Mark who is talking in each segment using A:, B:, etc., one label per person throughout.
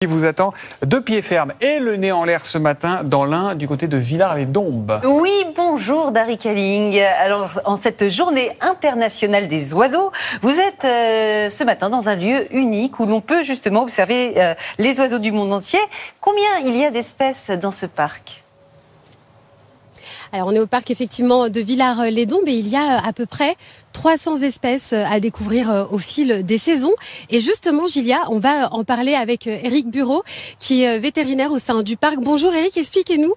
A: Il vous attend de pied ferme et le nez en l'air ce matin dans l'Ain du côté de Villars-les-Dombes.
B: Oui, bonjour Dari Kaling. Alors, en cette journée internationale des oiseaux, vous êtes ce matin dans un lieu unique où l'on peut justement observer les oiseaux du monde entier. Combien il y a d'espèces dans ce parc ?
C: Alors on est au parc effectivement de Villars-les-Dombes et il y a à peu près 300 espèces à découvrir au fil des saisons. Et justement, Gilia, on va en parler avec Éric Bureau, qui est vétérinaire au sein du parc. Bonjour Éric, expliquez-nous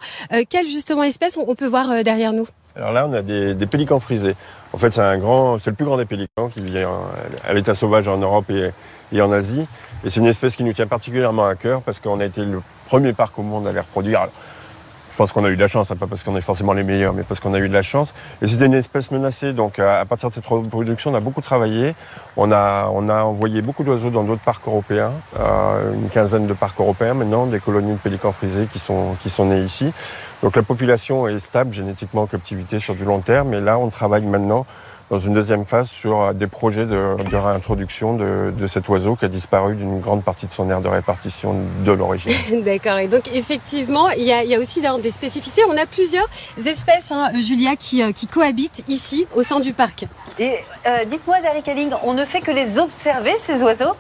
C: quelles justement espèces on peut voir derrière nous.
D: Alors là, on a des pélicans frisés. En fait, c'est le plus grand des pélicans qui vit à l'état sauvage en Europe et en Asie. Et c'est une espèce qui nous tient particulièrement à cœur parce qu'on a été le premier parc au monde à les reproduire. Alors, je pense qu'on a eu de la chance, pas parce qu'on est forcément les meilleurs, mais parce qu'on a eu de la chance. Et c'était une espèce menacée, donc à partir de cette reproduction, on a beaucoup travaillé. On a envoyé beaucoup d'oiseaux dans d'autres parcs européens, une quinzaine de parcs européens maintenant, des colonies de pélicans frisés qui sont nés ici. Donc la population est stable génétiquement en captivité sur du long terme. Et là, on travaille maintenant dans une deuxième phase sur des projets de réintroduction de cet oiseau qui a disparu d'une grande partie de son aire de répartition de l'origine.
C: D'accord, et donc effectivement, il y a aussi des spécificités. On a plusieurs espèces, Julia, qui cohabitent ici, au sein du parc.
B: Et dites-moi, Dari Kaling, on ne fait que les observer, ces oiseaux ?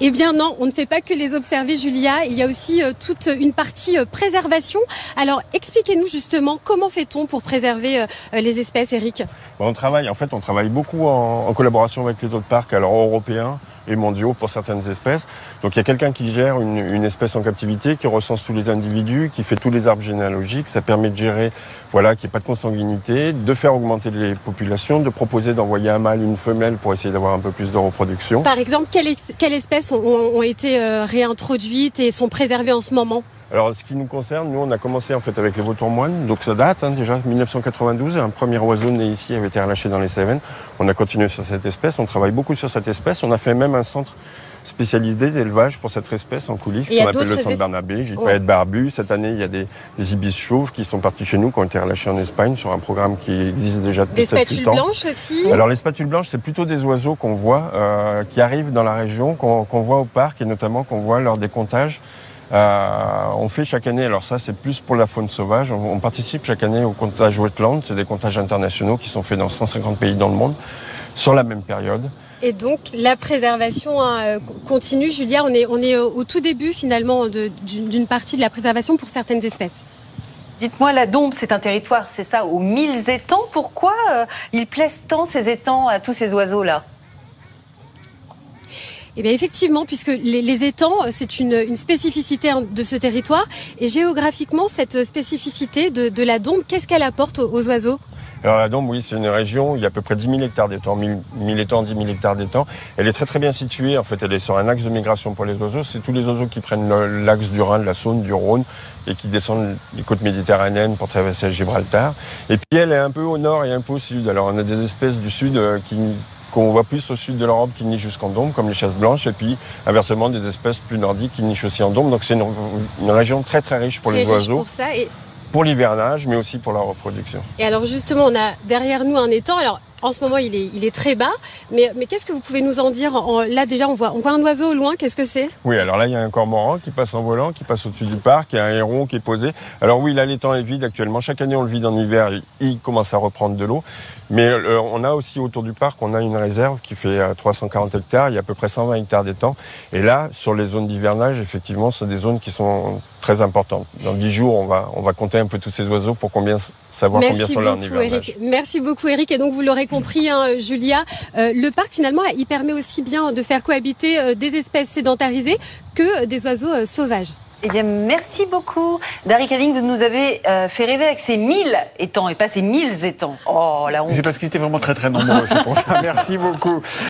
C: Eh bien non, on ne fait pas que les observer, Julia. Il y a aussi toute une partie préservation. Alors expliquez-nous justement comment fait-on pour préserver les espèces, Éric ?
D: On travaille beaucoup en collaboration avec les autres parcs, alors européens et mondiaux pour certaines espèces. Donc il y a quelqu'un qui gère une espèce en captivité, qui recense tous les individus, qui fait tous les arbres généalogiques. Ça permet de gérer, qu'il n'y ait pas de consanguinité, de faire augmenter les populations, de proposer d'envoyer un mâle et une femelle pour essayer d'avoir un peu plus de reproduction.
C: Par exemple, quelles espèces ont été réintroduites et sont préservées en ce moment ?
D: Alors, ce qui nous concerne, nous, on a commencé en fait avec les vautours moines, donc ça date déjà, 1992, un premier oiseau né ici avait été relâché dans les Cévennes. On a continué sur cette espèce, on travaille beaucoup sur cette espèce, on a fait même un centre spécialisé d'élevage pour cette espèce en coulisses, qu'on appelle le centre Bernabé, Gypaète barbu. Cette année, il y a des ibis chauves qui sont partis chez nous, qui ont été relâchés en Espagne sur un programme qui existe déjà depuis 7-8 ans. Des
C: spatules blanches aussi ?
D: Alors les spatules blanches, c'est plutôt des oiseaux qu'on voit, qui arrivent dans la région, qu'on voit au parc et notamment qu'on voit lors des comptages. On fait chaque année, alors ça c'est plus pour la faune sauvage, on participe chaque année au comptage wetland, c'est des comptages internationaux qui sont faits dans 150 pays dans le monde, sur la même période.
C: Et donc la préservation continue, Julia, on est au tout début finalement d'une partie de la préservation pour certaines espèces.
B: Dites-moi, la Dombe, c'est un territoire, c'est ça, aux 1000 étangs. Pourquoi ils plaisent tant ces étangs à tous ces oiseaux-là ?
C: Eh bien effectivement, puisque les étangs, c'est une spécificité de ce territoire. Et géographiquement, cette spécificité de la Dombe, qu'est-ce qu'elle apporte aux oiseaux ?
D: Alors la Dombe, oui, c'est une région où il y a à peu près 10 000 hectares d'étangs, 1000 étangs, 10 000 hectares d'étangs. Elle est très très bien située, en fait, elle est sur un axe de migration pour les oiseaux. C'est tous les oiseaux qui prennent l'axe du Rhin, de la Saône, du Rhône et qui descendent les côtes méditerranéennes pour traverser Gibraltar. Et puis elle est un peu au nord et un peu au sud. Alors on a des espèces du sud qu'on voit plus au sud de l'Europe qui nichent jusqu'en Dombe, comme les chasses blanches, et puis inversement des espèces plus nordiques qui nichent aussi en Dombe. Donc c'est une région très très riche pour les oiseaux.
C: Pour ça
D: pour l'hivernage, mais aussi pour la reproduction.
C: Et alors justement, on a derrière nous un étang. Alors en ce moment, il est très bas, mais qu'est-ce que vous pouvez nous en dire ? Là déjà, on voit un oiseau au loin, qu'est-ce que c'est ?
D: Oui, alors là, il y a un cormoran qui passe en volant, qui passe au-dessus du parc, il y a un héron qui est posé. Alors oui, là, l'étang est vide actuellement. Chaque année, on le vide en hiver, il commence à reprendre de l'eau. Mais on a aussi autour du parc, on a une réserve qui fait 340 hectares, il y a à peu près 120 hectares d'étang. Et là, sur les zones d'hivernage, effectivement, c'est des zones qui sont très importantes. Dans 10 jours, on va compter un peu tous ces oiseaux pour savoir combien sont là en hivernage.
C: Eric. Merci beaucoup Eric. Et donc vous l'aurez compris, Julia, le parc finalement, il permet aussi bien de faire cohabiter des espèces sédentarisées que des oiseaux sauvages.
B: Eh bien, merci beaucoup. Dari Kaling, vous nous avez fait rêver avec ces 1000 étangs et pas ces 1000 étangs. Oh, la honte.
A: C'est parce qu'ils étaient vraiment très très nombreux, c'est pour ça. Merci beaucoup.